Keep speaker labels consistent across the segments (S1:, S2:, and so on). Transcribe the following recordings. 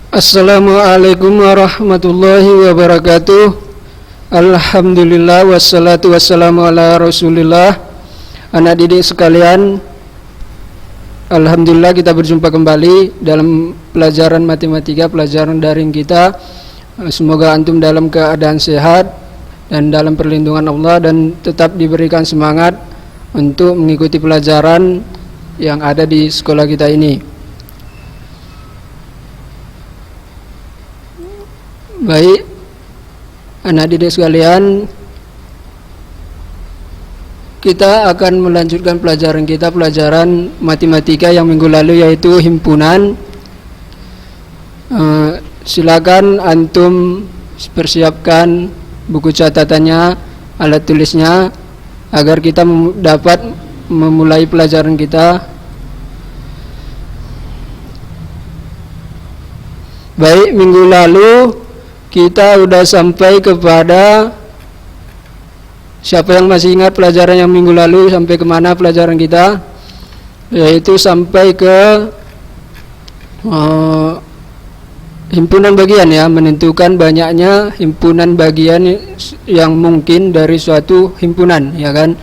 S1: Assalamualaikum warahmatullahi wabarakatuh. Alhamdulillah wassalatu wassalamu ala rasulillah. Anak didik sekalian, alhamdulillah kita berjumpa kembali dalam pelajaran matematika, pelajaran daring kita. Semoga antum dalam keadaan sehat dan dalam perlindungan Allah, dan tetap diberikan semangat untuk mengikuti pelajaran yang ada di sekolah kita ini. Baik, anak didik sekalian, kita akan melanjutkan pelajaran kita, pelajaran matematika yang minggu lalu, yaitu himpunan. Silakan antum persiapkan buku catatannya, alat tulisnya, agar kita dapat memulai pelajaran kita. Baik, minggu lalu kita sudah sampai kepada, siapa yang masih ingat pelajaran yang minggu lalu sampai kemana pelajaran kita? Yaitu sampai ke himpunan bagian, ya, menentukan banyaknya himpunan bagian yang mungkin dari suatu himpunan, ya kan?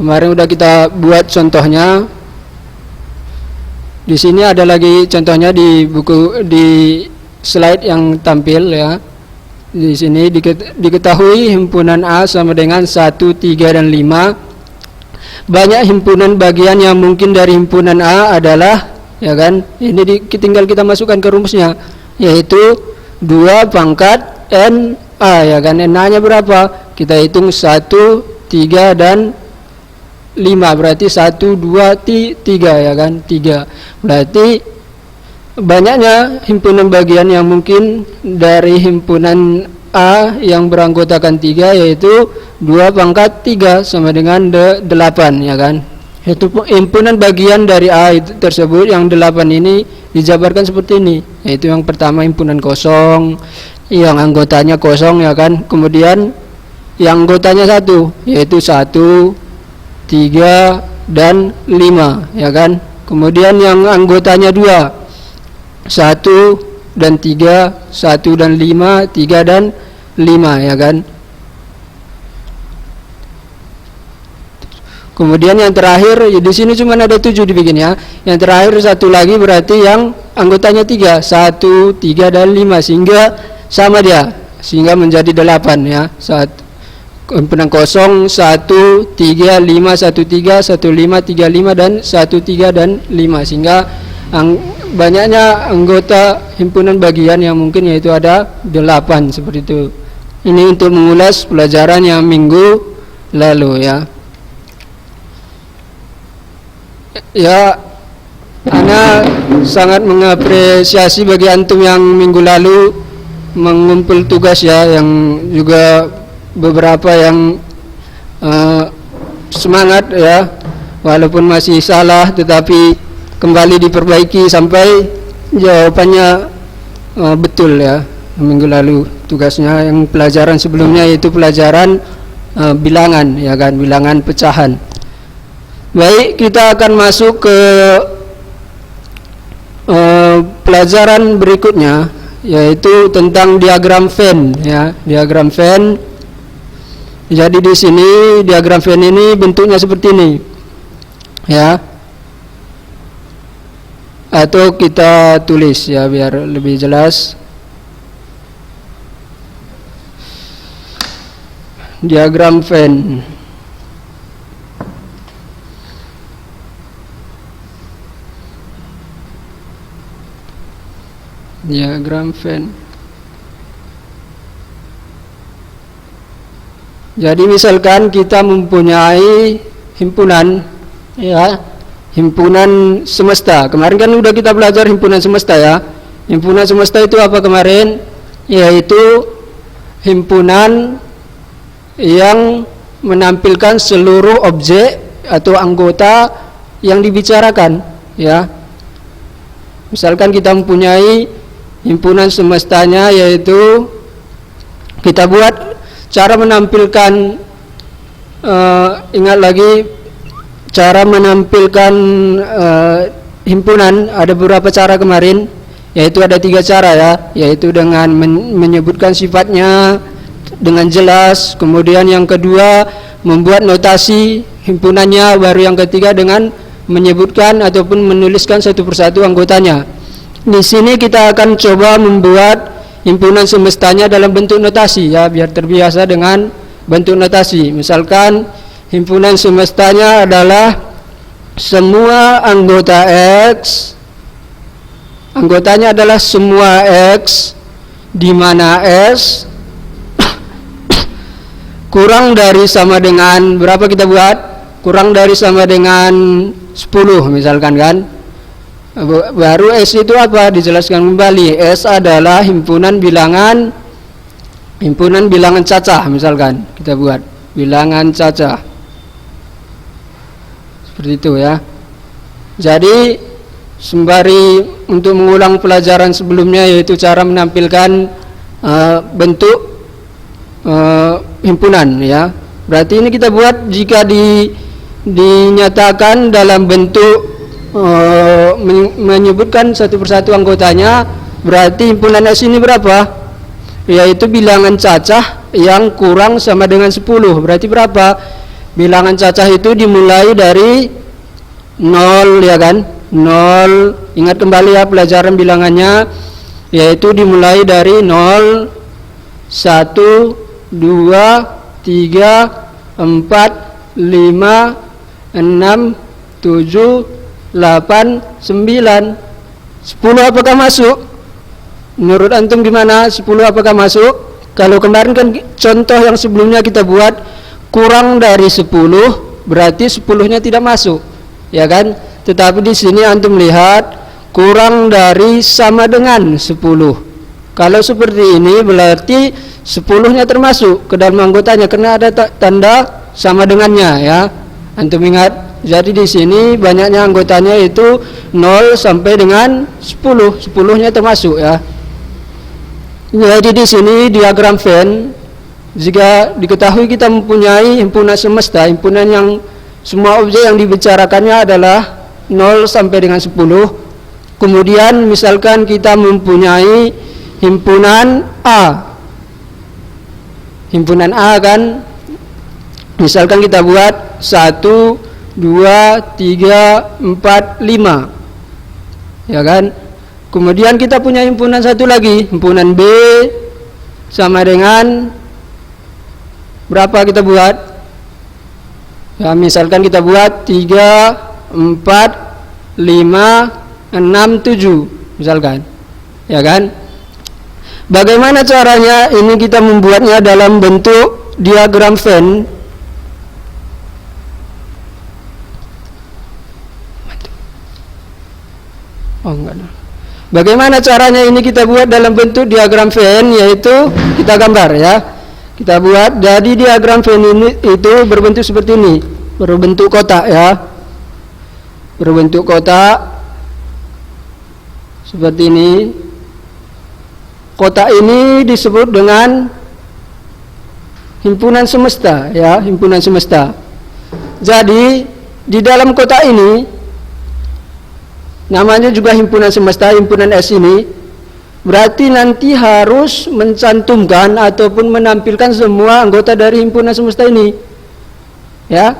S1: Kemarin udah kita buat contohnya. Di sini ada lagi contohnya di buku, di slide yang tampil, ya. Di sini diketahui himpunan A sama dengan 1, 3, dan 5. Banyak himpunan bagian yang mungkin dari himpunan A adalah, ya kan, ini tinggal kita masukkan ke rumusnya, yaitu 2 pangkat NA, ya kan. NA nya berapa? Kita hitung 1, 3, dan 5, berarti 1, 2, 3, ya kan, 3. Berarti banyaknya himpunan bagian yang mungkin dari himpunan A yang beranggotakan 3, yaitu 2 pangkat 3 sama dengan 8, ya kan. Itu himpunan bagian dari A tersebut yang 8 ini dijabarkan seperti ini, yaitu yang pertama himpunan kosong, yang anggotanya kosong, ya kan. Kemudian yang anggotanya 1, yaitu 1, 3, dan 5, ya kan. Kemudian yang anggotanya 2, 1 dan 3, 1 dan 5, 3 dan 5, ya kan. Kemudian yang terakhir, ya, di sini cuma ada 7 dibikin, ya. Yang terakhir 1 lagi berarti yang anggotanya 3, 1, 3, dan 5, sehingga sama dia, sehingga menjadi 8, ya. Himpunan kosong 1, 3, 5, 1, 3, 1, 5, 3, 5, dan 1, 3, dan 5, sehingga banyaknya anggota himpunan bagian yang mungkin yaitu ada 8, seperti itu. Ini untuk mengulas pelajaran yang minggu lalu, ya. Ya, Ana sangat mengapresiasi bagi antum yang minggu lalu mengumpul tugas, ya, yang juga beberapa yang semangat, ya, walaupun masih salah tetapi kembali diperbaiki sampai jawabannya betul, ya. Minggu lalu tugasnya yang pelajaran sebelumnya yaitu pelajaran bilangan, ya kan, bilangan pecahan. Baik, kita akan masuk ke pelajaran berikutnya, yaitu tentang diagram Venn, ya, diagram Venn. Jadi di sini diagram Venn ini bentuknya seperti ini, ya. Atau kita tulis, ya, biar lebih jelas. Diagram Venn. Diagram Venn. Jadi misalkan kita mempunyai himpunan, ya, himpunan semesta. Kemarin kan udah kita belajar himpunan semesta, ya. Himpunan semesta itu apa kemarin? Yaitu himpunan yang menampilkan seluruh objek atau anggota yang dibicarakan, ya. Misalkan kita mempunyai himpunan semestanya, yaitu kita buat cara menampilkan, ingat lagi cara menampilkan himpunan, ada beberapa cara kemarin, Yaitu ada 3 cara ya, yaitu dengan menyebutkan sifatnya dengan jelas, kemudian yang kedua membuat notasi himpunannya, baru yang ketiga dengan menyebutkan ataupun menuliskan satu persatu anggotanya. Di sini kita akan coba membuat himpunan semestanya dalam bentuk notasi ya, biar terbiasa dengan bentuk notasi. Misalkan himpunan semestanya adalah semua anggota X, anggotanya adalah semua X, di mana S kurang dari sama dengan berapa kita buat? Kurang dari sama dengan 10 misalkan kan. Baru S itu apa? Dijelaskan kembali. S adalah himpunan bilangan cacah misalkan. Kita buat bilangan cacah. Seperti itu ya. Jadi sembari untuk mengulang pelajaran sebelumnya, yaitu cara menampilkan bentuk himpunan ya. Berarti ini kita buat jika dinyatakan dalam bentuk menyebutkan satu persatu anggotanya, berarti himpunan S ini berapa? Yaitu bilangan cacah yang kurang sama dengan 10. Berarti berapa? Bilangan cacah itu dimulai dari 0 ya kan? 0. Ingat kembali ya pelajaran bilangannya, yaitu dimulai dari 0, 1, 2, 3, 4, 5, 6, 7, 8, 9, 10 apakah masuk? Menurut antum gimana? 10 apakah masuk? Kalau kemarin kan contoh yang sebelumnya kita buat kurang dari 10, berarti 10-nya tidak masuk, ya kan? Tetapi di sini antum lihat kurang dari sama dengan 10. Kalau seperti ini berarti 10-nya termasuk ke dalam anggotanya karena ada tanda sama dengannya ya. Antum ingat. Jadi di sini banyaknya anggotanya itu 0 sampai dengan 10. 10-nya termasuk ya. Jadi di sini diagram Venn, jika diketahui kita mempunyai himpunan semesta, himpunan yang semua objek yang dibicarakannya adalah 0 sampai dengan 10. Kemudian misalkan kita mempunyai himpunan A. Himpunan A kan, misalkan kita buat 1, 2, 3, 4, 5 ya kan. Kemudian kita punya himpunan satu lagi, himpunan B sama dengan berapa kita buat ya, misalkan kita buat 3, 4, 5, 6, 7 misalkan ya kan. Bagaimana caranya? Ini kita membuatnya dalam bentuk diagram Venn. Oh enggak. Bagaimana caranya ini kita buat dalam bentuk diagram Venn, yaitu kita gambar ya. Kita buat, jadi diagram Venn ini itu berbentuk seperti ini, berbentuk kotak ya. Berbentuk kotak seperti ini. Kotak ini disebut dengan himpunan semesta ya, himpunan semesta. Jadi di dalam kotak ini namanya juga himpunan semesta, himpunan S ini. Berarti nanti harus mencantumkan ataupun menampilkan semua anggota dari himpunan semesta ini. Ya.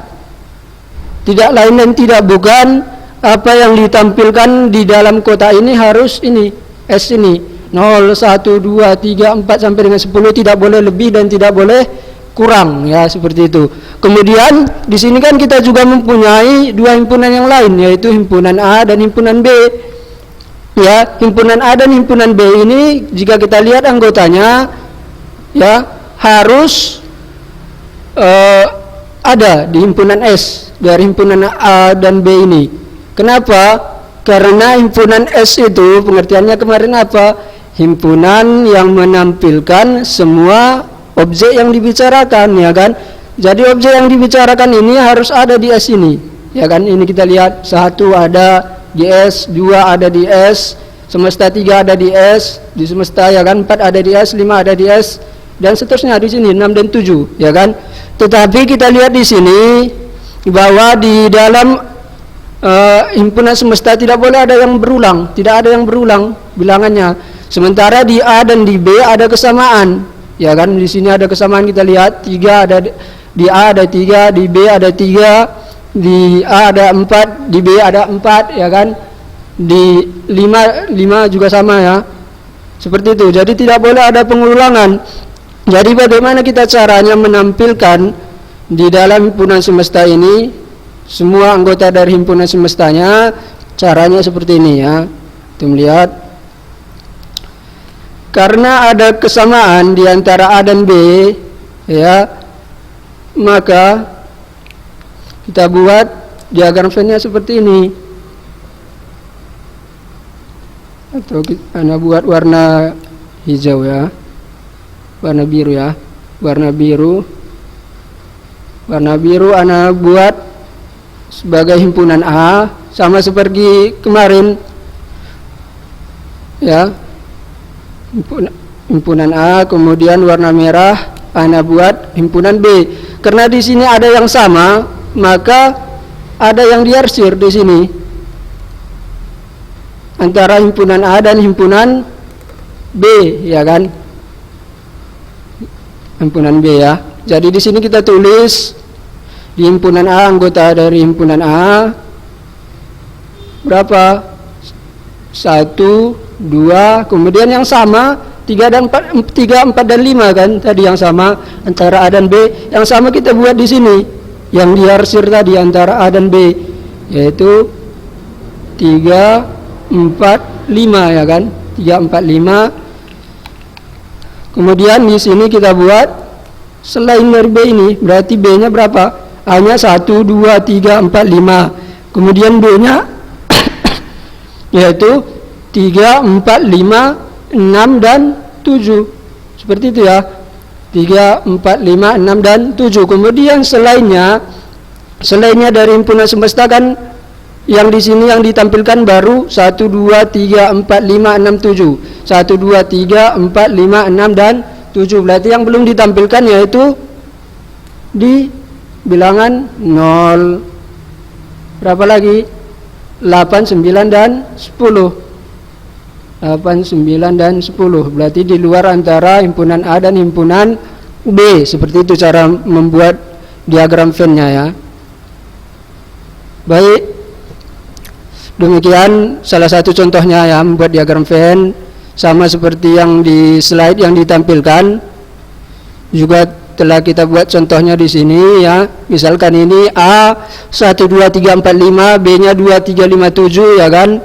S1: Tidak lain dan tidak bukan apa yang ditampilkan di dalam kotak ini harus ini, S ini. 0, 1, 2, 3, 4 sampai dengan 10, tidak boleh lebih dan tidak boleh kurang ya, seperti itu. Kemudian di sini kan kita juga mempunyai dua himpunan yang lain, yaitu himpunan A dan himpunan B. Ya, himpunan A dan himpunan B ini jika kita lihat anggotanya ya harus ada di himpunan S dari himpunan A dan B ini. Kenapa? Karena himpunan S itu pengertiannya kemarin apa? Himpunan yang menampilkan semua objek yang dibicarakan ya kan. Jadi objek yang dibicarakan ini harus ada di S ini ya kan. Ini kita lihat 1 ada di S, 2 ada di S, semesta 3 ada di S, di semesta ya kan, 4 ada di S, 5 ada di S, dan seterusnya di sini 6 dan 7 ya kan. Tetapi kita lihat di sini bahwa di dalam himpunan semesta tidak boleh ada yang berulang, tidak ada yang berulang bilangannya. Sementara di A dan di B ada kesamaan, ya kan? Di sini ada kesamaan, kita lihat 3 ada di A ada 3, di B ada 3, di A ada 4, di B ada 4, ya kan? Di 5 juga sama ya. Seperti itu. Jadi tidak boleh ada pengulangan. Jadi bagaimana kita caranya menampilkan di dalam himpunan semesta ini semua anggota dari himpunan semestanya? Caranya seperti ini ya. Kita melihat karena ada kesamaan di antara A dan B, ya, maka kita buat diagram Venn-nya seperti ini. Atau Anda buat warna hijau ya, warna biru ya, warna biru Anda buat sebagai himpunan A, sama seperti kemarin ya, himpunan A. Kemudian warna merah Anda buat himpunan B. Karena di sini ada yang sama, maka ada yang diarsir di sini antara himpunan A dan himpunan B, ya kan? Himpunan B ya. Jadi di sini kita tulis di himpunan A, anggota dari himpunan A berapa? 1, 2, kemudian yang sama 3 dan 4 dan 5 kan? Tadi yang sama antara A dan B, yang sama kita buat di sini. Yang diarsir tadi antara A dan B, yaitu 3, 4, 5 ya kan? 3, 4, 5. Kemudian di sini kita buat selain dari B ini, berarti B-nya berapa? A-nya 1, 2, 3, 4, 5. Kemudian B-nya yaitu 3, 4, 5, 6 dan 7. Seperti itu ya. 3, 4, 5, 6 dan 7. Kemudian selainnya dari himpunan semesta kan yang di sini yang ditampilkan baru 1, 2, 3, 4, 5, 6, 7. 1, 2, 3, 4, 5, 6 dan 7. Berarti yang belum ditampilkan yaitu di bilangan 0. Berapa lagi? 8, 9 dan 10. 8, 9 dan 10. Berarti di luar antara himpunan A dan himpunan B. Seperti itu cara membuat diagram Venn-nya ya. Baik. Demikian salah satu contohnya ya, membuat diagram Venn, sama seperti yang di slide yang ditampilkan. Juga telah kita buat contohnya di sini ya. Misalkan ini A 1, 2, 3, 4, 5, B-nya 2, 3, 5, 7 ya kan.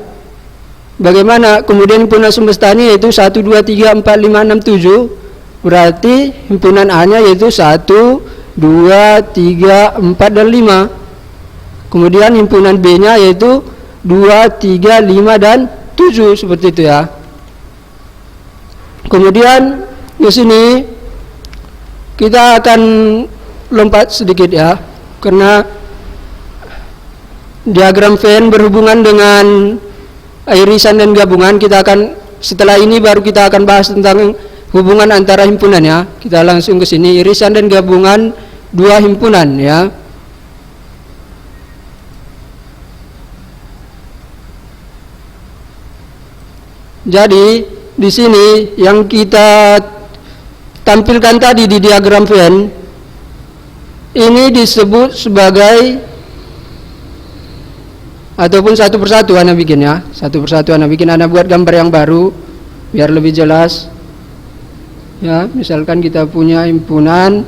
S1: Bagaimana kemudian himpunan semestanya yaitu 1, 2, 3, 4, 5, 6, 7. Berarti himpunan A-nya yaitu 1, 2, 3, 4 dan 5. Kemudian himpunan B-nya yaitu 2, 3, 5 dan 7. Seperti itu ya. Kemudian di sini kita akan lompat sedikit ya, karena diagram Venn berhubungan dengan irisan dan gabungan. Kita akan setelah ini baru kita akan bahas tentang hubungan antara himpunan ya. Kita langsung ke sini, irisan dan gabungan dua himpunan ya. Jadi di sini yang kita tampilkan tadi di diagram Venn ini disebut sebagai, ataupun satu persatu Anda bikin ya, satu persatu Anda bikin, Anda buat gambar yang baru biar lebih jelas ya. Misalkan kita punya himpunan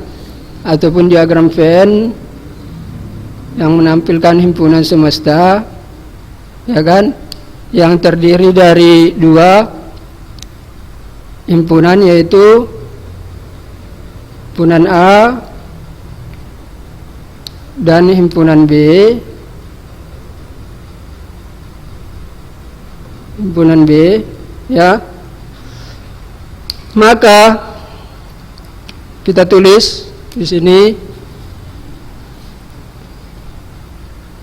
S1: ataupun diagram Venn yang menampilkan himpunan semesta ya kan, yang terdiri dari dua himpunan, yaitu himpunan A dan himpunan B. Himpunan B ya. Maka kita tulis di sini,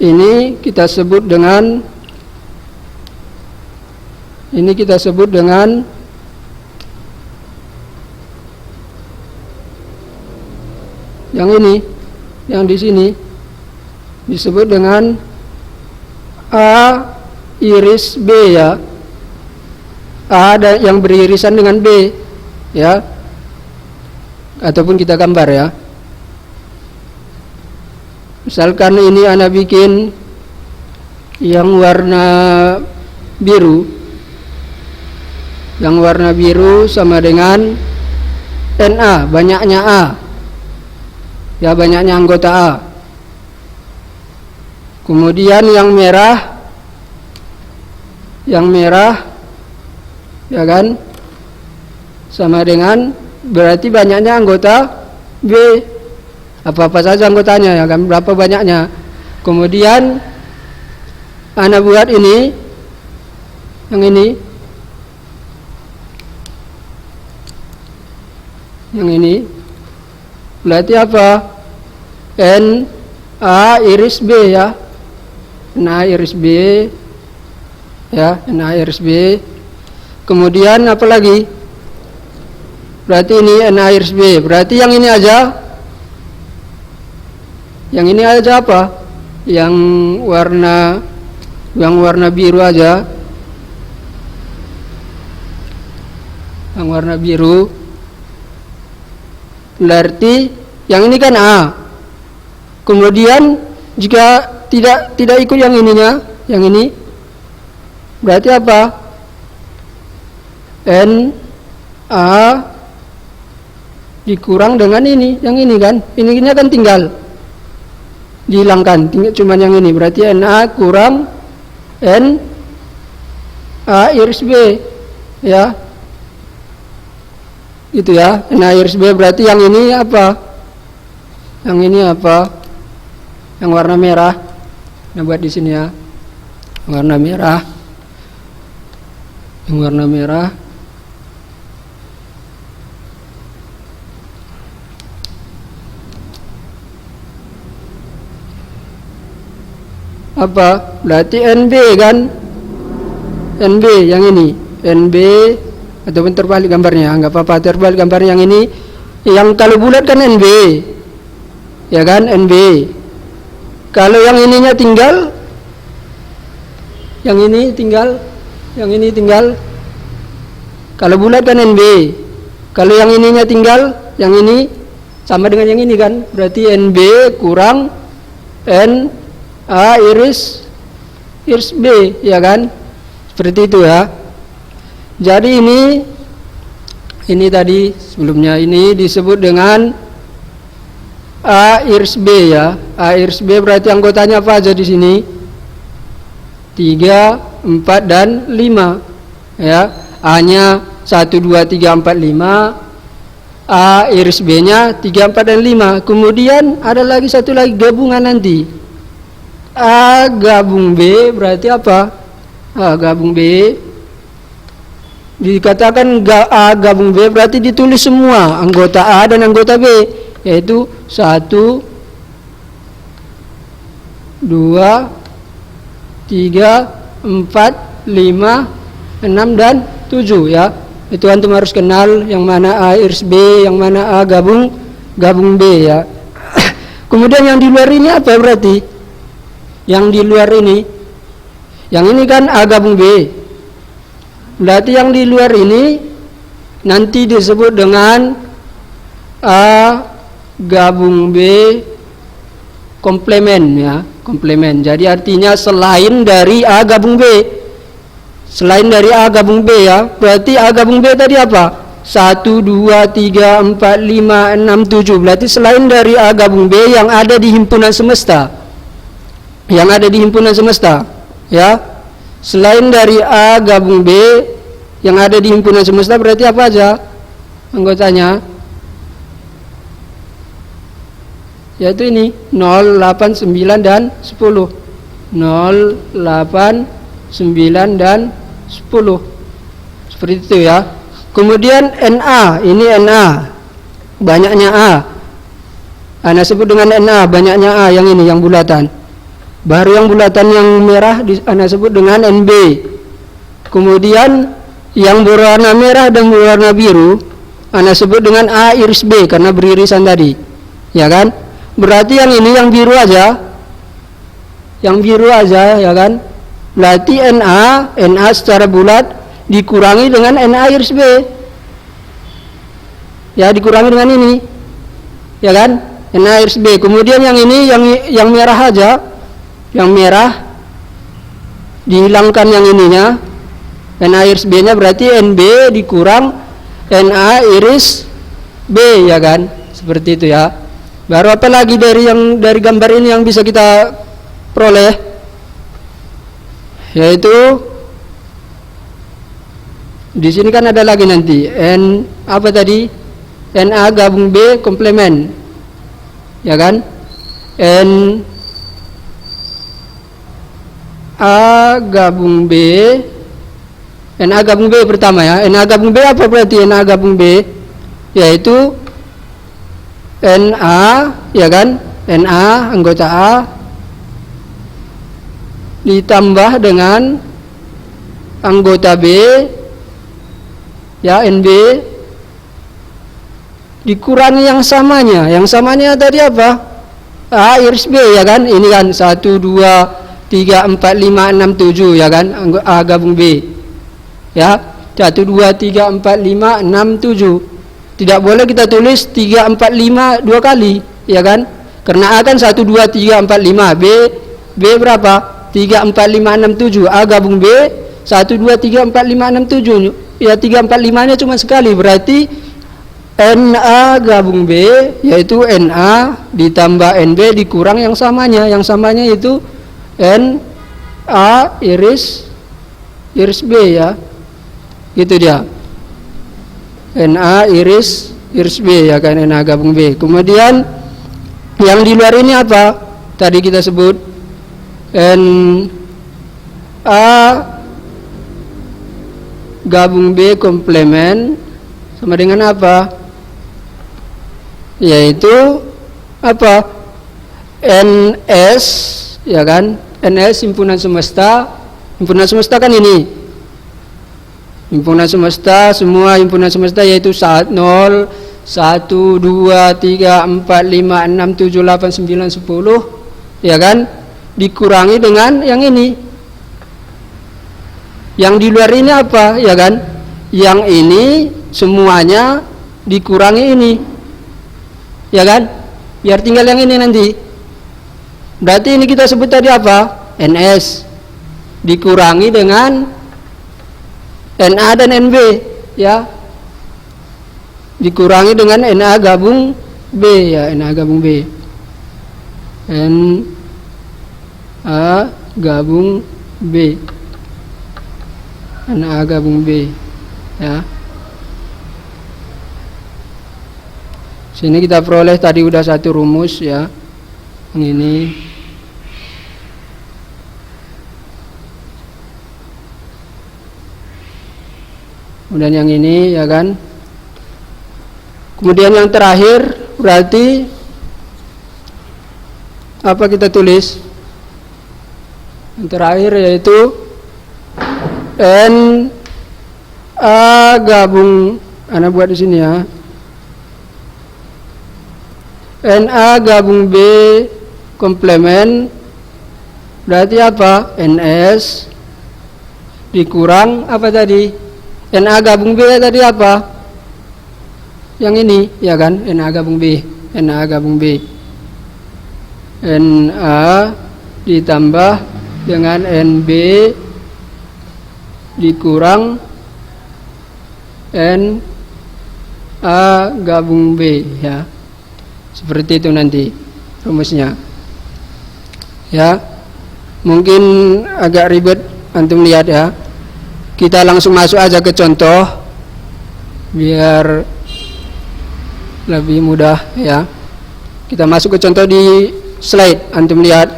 S1: ini kita sebut dengan yang ini, yang di sini disebut dengan A iris B ya. A ada yang beririsan dengan B ya. Ataupun kita gambar ya. Misalkan ini Anda bikin yang warna biru. Yang warna biru sama dengan NA, banyaknya A. Ya, banyaknya anggota A. Kemudian yang merah ya kan, sama dengan berarti banyaknya anggota B. Apa-apa saja anggotanya ya kan, berapa banyaknya. Kemudian Anda buat ini, yang ini berarti apa? N A iris B ya. N A iris B ya, N A iris B. Kemudian apa lagi? Berarti ini N A iris B. Berarti yang ini aja. Yang ini aja apa? Yang warna biru aja. Yang warna biru. Berarti yang ini kan A. Kemudian jika tidak ikut yang ininya, yang ini berarti apa? N A dikurang dengan ini, yang ini kan. Ininya kan tinggal dihilangkan, tinggal cuman yang ini. Berarti NA kurang N A iris B ya. Gitu ya. NA iris B berarti yang ini apa? Yang ini apa? Yang warna merah. Nah, buat di sini ya. Warna merah. Yang warna merah. Apa? Berarti NB kan? NB yang ini. NB ataupun terbalik gambarnya, enggak apa-apa, terbalik gambarnya yang ini. Yang kalau bulat kan NB. Ya kan? NB. Kalau yang ininya tinggal, yang ini tinggal. Kalau bulat kan NB. Kalau yang ininya tinggal, yang ini sama dengan yang ini kan? Berarti NB kurang N A iris B ya kan, seperti itu ya. Jadi ini tadi sebelumnya ini disebut dengan A iris B ya. A iris B berarti anggotanya apa aja di sini? 3, 4 dan 5 ya. A-nya 1, 2, 3, 4, 5. A iris B-nya 3, 4 dan 5. Kemudian ada lagi satu lagi gabungan nanti. A gabung B berarti apa? A gabung B. Dikatakan A gabung B berarti ditulis semua anggota A dan anggota B, yaitu 1, 2, 3, 4, 5, 6 dan 7 ya. Itu antum harus kenal yang mana A iris B, yang mana A gabung B ya. Kemudian yang di luar ini apa berarti? Yang di luar ini, yang ini kan A gabung B. Berarti yang di luar ini nanti disebut dengan A gabung B komplemen ya, komplemen. Jadi artinya selain dari A gabung B. Selain dari A gabung B ya. Berarti A gabung B tadi apa? 1, 2, 3, 4, 5, 6, 7. Berarti selain dari A gabung B yang ada di himpunan semesta. Yang ada di himpunan semesta ya. Selain dari A gabung B yang ada di himpunan semesta berarti apa aja anggotanya? Yaitu ini 0, 8, 9 dan 10. 0, 8, 9 dan 10. Seperti itu ya. Kemudian NA, ini NA. Banyaknya A. Anda sebut dengan NA, banyaknya A yang ini yang bulatan. Baru yang bulatan yang merah Anda sebut dengan NB. Kemudian yang berwarna merah dan berwarna biru Anda sebut dengan A iris B karena beririsan tadi. Ya kan? Berarti yang ini yang biru aja. Yang biru aja ya kan? Berarti Na secara bulat dikurangi dengan Na iris B. Ya, dikurangi dengan ini. Ya kan? Na iris B. Kemudian yang ini yang merah aja. Yang merah dihilangkan yang ininya. Na iris B-nya berarti NB dikurang Na iris B, ya kan? Seperti itu ya. Baru apa lagi dari gambar ini yang bisa kita peroleh? Yaitu di sini kan ada lagi nanti apa tadi? Na gabung B komplement. Ya kan? Na gabung B pertama ya. Na gabung B apa berarti Na gabung B? Yaitu Na, ya kan? Na anggota A ditambah dengan anggota B, ya, NB dikurangi yang samanya. Yang samanya tadi apa? A iris B, ya kan? Ini kan 1, 2, 3, 4, 5, 6, 7, ya kan? A gabung B. Ya, 1, 2, 3, 4, 5, 6, 7. Tidak boleh kita tulis 3, 4, 5 dua kali, ya kan? Karena A kan 1, 2, 3, 4, 5. B berapa? 3, 4, 5, 6, 7. A gabung B 1, 2, 3, 4, 5, 6, 7. Ya, 3, 4, 5 nya cuma sekali. Berarti Na gabung B yaitu Na ditambah NB dikurang yang samanya. Yang samanya itu Na iris B, ya. Gitu dia. Na iris B, ya kan? Na gabung B. Kemudian yang di luar ini apa? Tadi kita sebut Na gabung B komplement sama dengan apa? Yaitu apa? NS, ya kan? NS himpunan semesta. Himpunan semesta kan ini. Himpunan semesta, semua himpunan semesta yaitu 0, 1, 2, 3, 4, 5, 6, 7, 8, 9, 10, ya kan? Dikurangi dengan yang ini. Yang di luar ini apa, ya kan? Yang ini semuanya dikurangi ini, ya kan? Biar tinggal yang ini nanti. Berarti ini kita sebut tadi apa? NS dikurangi dengan Na dan NB, ya. Dikurangi dengan Na gabung B, ya, Na gabung B. Na gabung B. Na gabung B, ya. Sini kita peroleh tadi udah satu rumus, ya. Yang ini. Kemudian yang ini, ya kan? Kemudian yang terakhir berarti apa kita tulis? Yang terakhir yaitu Na gabung, Ana buat di sini, ya. Na gabung B komplement berarti apa? NS dikurang apa tadi? Na gabung B tadi apa? Yang ini, ya kan? Na gabung B. Na gabung B. Na ditambah dengan NB dikurang Na gabung B, ya. Seperti itu nanti rumusnya. Ya. Mungkin agak ribet antum lihat, ya. Kita langsung masuk aja ke contoh biar lebih mudah, ya. Kita masuk ke contoh di slide, antum lihat.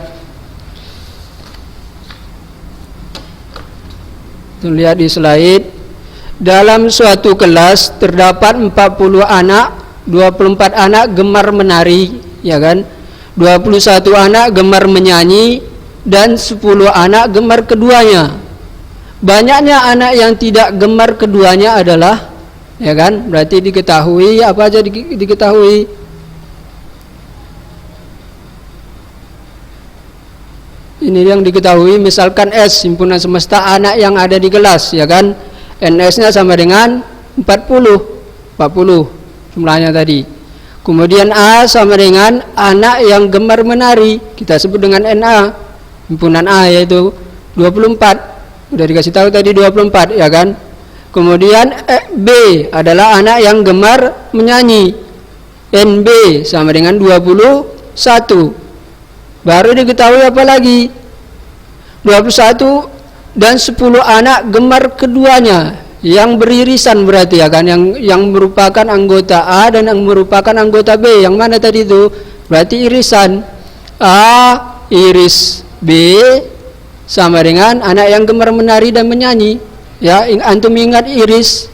S1: Antum lihat di slide. Dalam suatu kelas terdapat 40 anak, 24 anak gemar menari, ya kan? 21 anak gemar menyanyi dan 10 anak gemar keduanya. Banyaknya anak yang tidak gemar keduanya adalah, ya kan? Berarti diketahui apa aja diketahui. ini yang diketahui, misalkan S himpunan semesta anak yang ada di kelas, ya kan, NS-nya sama dengan 40 jumlahnya tadi. Kemudian A sama dengan anak yang gemar menari, kita sebut dengan NA, himpunan A yaitu 24, udah dikasih tahu tadi 24, ya kan. Kemudian B adalah anak yang gemar menyanyi, NB sama dengan 21. Baru diketahui apa lagi? 21 dan 10 anak gemar keduanya yang beririsan berarti, ya kan, yang merupakan anggota A dan yang merupakan anggota B. Yang mana tadi itu? Berarti irisan A iris B sama dengan anak yang gemar menari dan menyanyi. Ya, antum ingat iris.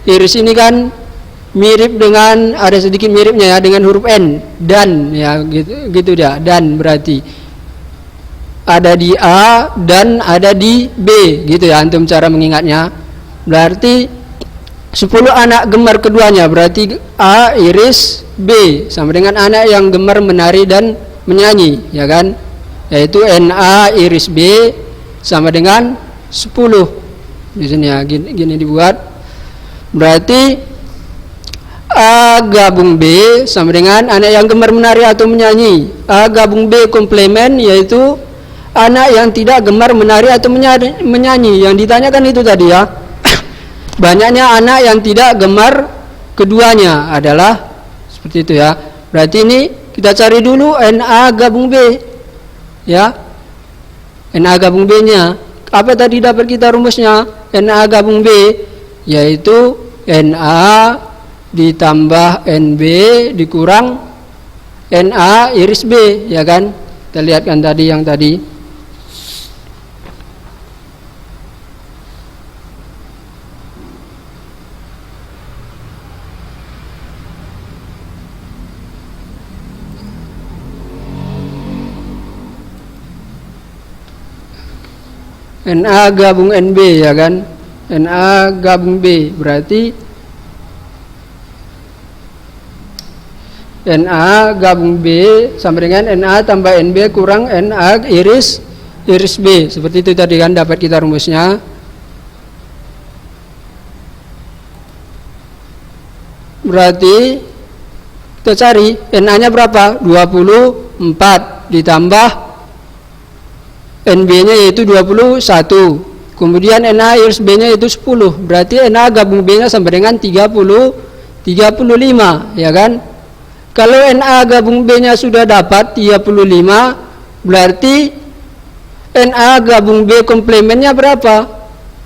S1: Iris ini kan mirip dengan, ada sedikit miripnya ya dengan huruf N, dan ya gitu dia, dan berarti ada di A dan ada di B gitu ya antum cara mengingatnya. Berarti 10 anak gemar keduanya, berarti A iris B sama dengan anak yang gemar menari dan menyanyi, ya kan, yaitu NA iris B sama dengan 10 di sini ya, gini dibuat. Berarti A gabung B sama dengan anak yang gemar menari atau menyanyi. A gabung B komplement yaitu anak yang tidak gemar menari atau menyanyi. Yang ditanyakan itu tadi ya. Banyaknya anak yang tidak gemar keduanya adalah seperti itu ya. Berarti ini kita cari dulu NA gabung B. Ya. NA gabung B-nya. Apa tadi dapat kita rumusnya? NA gabung B yaitu NA ditambah NB dikurang NA iris B, ya kan. Kita lihat kan tadi yang tadi. NA gabung NB, ya kan. NA gabung B berarti NA gabung B sama dengan NA tambah NB kurang NA iris B. Seperti itu tadi kan dapat kita rumusnya. Berarti kita cari NA-nya berapa? 24 ditambah NB-nya yaitu 21. Kemudian NA iris B-nya itu 10. Berarti NA gabung B-nya sama dengan 35, ya kan? Kalau NA gabung B-nya sudah dapat 35, berarti NA gabung B komplemennya berapa?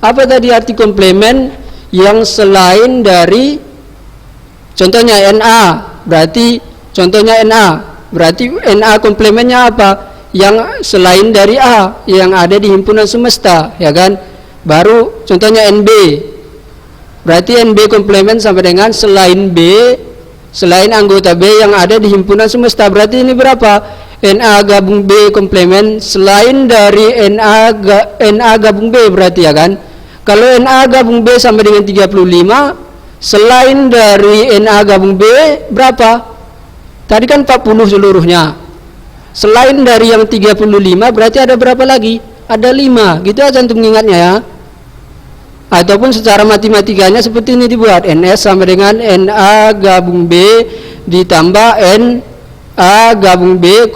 S1: Apa tadi arti komplemen? Yang selain dari, contohnya NA, berarti contohnya NA, berarti NA komplemennya apa? Yang selain dari A, yang ada di himpunan semesta, ya kan? Baru contohnya NB, berarti NB komplemen sama dengan selain B, selain anggota B yang ada di himpunan semesta. Berarti ini berapa? NA gabung B komplement selain dari NA gabung B berarti, ya kan. Kalau NA gabung B sama dengan 35, selain dari NA gabung B berapa? Tadi kan 40 seluruhnya. Selain dari yang 35 berarti ada berapa lagi? Ada 5. Gitu aja untuk mengingatnya ya. Ataupun secara matematikanya seperti ini dibuat, NS sama dengan NA gabung B ditambah NA gabung B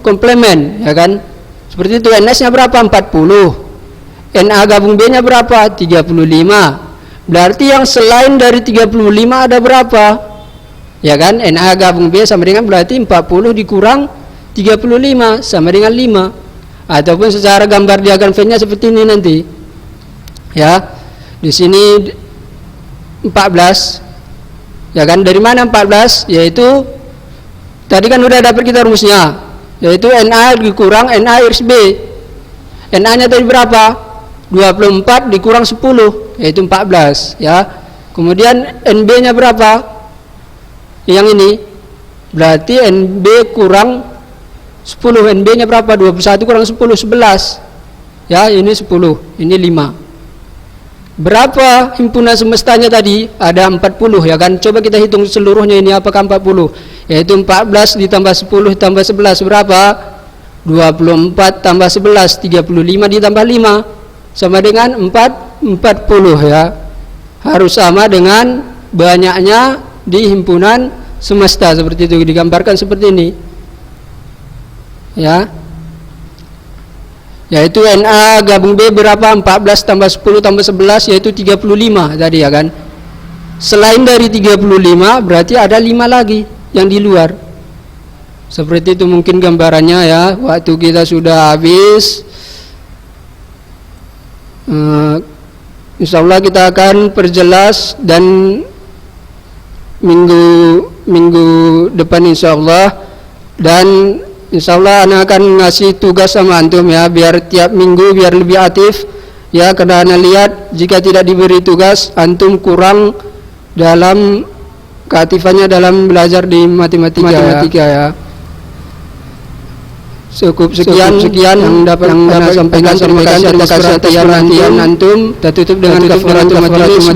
S1: komplement, ya kan. Seperti itu. NS-nya berapa? 40. NA gabung B-nya berapa? 35. Berarti yang selain dari 35 ada berapa? Ya kan, NA gabung B sama dengan berarti 40 dikurang 35 sama dengan 5. Ataupun secara gambar diagram V-nya seperti ini nanti. Ya. Di sini 14, ya kan. Dari mana 14? Yaitu tadi kan udah dapat kita rumusnya, yaitu NA dikurang NA iris B. NA-nya tadi berapa? 24 dikurang 10, yaitu 14, ya. Kemudian NB-nya berapa? Yang ini. Berarti NB kurang 10. NB-nya berapa? 21 kurang 10, 11. Ya, ini 10, ini 5. Berapa himpunan semestanya tadi? Ada 40, ya kan. Coba kita hitung seluruhnya ini apakah 40. Yaitu 14 ditambah 10 ditambah 11 berapa? 24 tambah 11 35 ditambah 5 sama dengan 40 ya. Harus sama dengan banyaknya di himpunan semesta, seperti itu digambarkan seperti ini. Ya. Yaitu NA gabung B berapa? 14 tambah 10 tambah 11 yaitu 35 tadi ya kan. Selain dari 35 berarti ada 5 lagi yang di luar. Seperti itu mungkin gambarannya ya. Waktu kita sudah habis. Insyaallah kita akan perjelas dan minggu depan insyaallah, dan insyaallah Ana akan ngasih tugas sama antum ya, biar tiap minggu biar lebih aktif ya, karena Ana lihat jika tidak diberi tugas antum kurang dalam keaktifannya dalam belajar di matematika ya. Cukup sekian yang dapat Ana sampaikan. Terima kasih atas perhatian antum. Kita tutup dengan kafaratul majelis.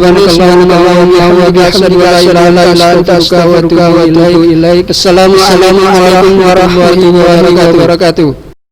S1: Assalamualaikum warahmatullahi wabarakatuh.